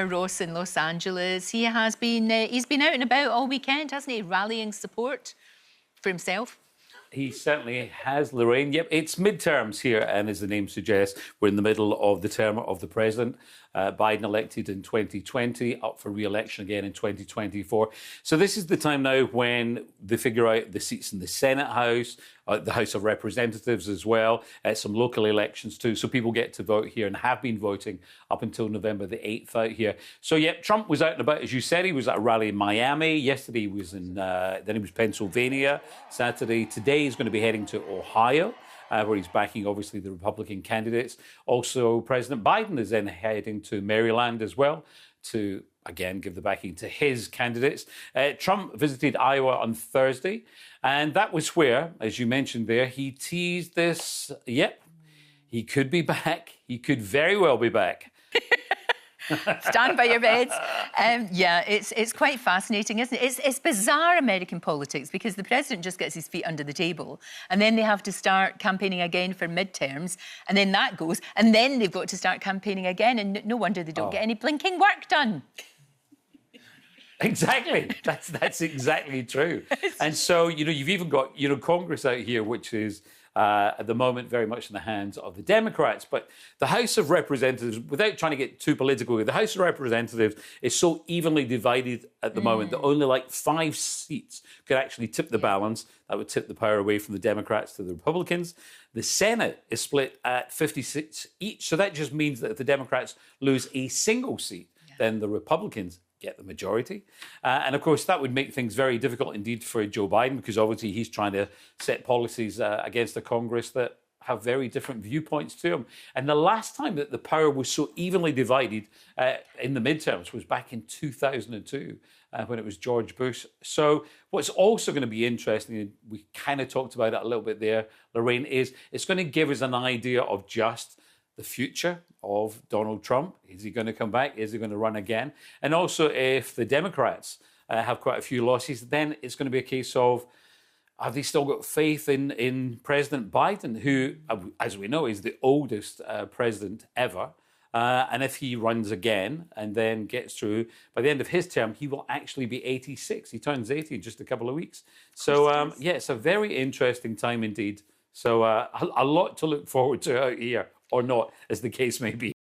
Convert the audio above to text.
Ross in Los Angeles. He has been, he's been out and about all weekend, hasn't he? Rallying support for himself. He certainly has, Lorraine. Yep, it's midterms here, and as the name suggests, we're in the middle of the term of the president. Biden elected in 2020, up for re-election again in 2024. So this is the time now when they figure out the seats in the Senate House, the House of Representatives as well, some local elections too. So people get to vote here and have been voting up until November the 8th out here. So, yeah, Trump was out and about, as you said. He was at a rally in Miami. Yesterday he was in, then he was Pennsylvania. Saturday. Today he's going to be heading to Ohio, where he's backing, obviously, the Republican candidates. Also, President Biden is then heading to Maryland as well to, again, give the backing to his candidates. Trump visited Iowa on Thursday, and that was where, as you mentioned there, he teased this, yep, he could be back. He could very well be back. Stand by your beds. Yeah, it's quite fascinating, isn't it? It's bizarre American politics, because the president just gets his feet under the table and then they have to start campaigning again for midterms, and then that goes, and then they've got to start campaigning again, and no wonder they don't get any blinking work done. Exactly. That's exactly true. And so, you've even got, Congress out here, which is at the moment very much in the hands of the Democrats. But the House of Representatives, without trying to get too political, the House of Representatives is so evenly divided at the moment that only like 5 seats could actually tip the balance. That would tip the power away from the Democrats to the Republicans. The Senate is split at 56 each. So that just means that if the Democrats lose a single seat, then the Republicans get the majority. And of course, that would make things very difficult indeed for Joe Biden, because obviously he's trying to set policies against a Congress that have very different viewpoints to him. And the last time that the power was so evenly divided in the midterms was back in 2002, when it was George Bush. So what's also going to be interesting, and we kind of talked about it a little bit there, Lorraine, is it's going to give us an idea of just the future of Donald Trump. Is he going to come back? Is he going to run again? And also, if the Democrats have quite a few losses, then it's going to be a case of, have they still got faith in President Biden, who, as we know, is the oldest president ever? And if he runs again and then gets through, by the end of his term, he will actually be 86. He turns 80 in just a couple of weeks. So, yeah, it's a very interesting time indeed. So a lot to look forward to out here, or not, as the case may be.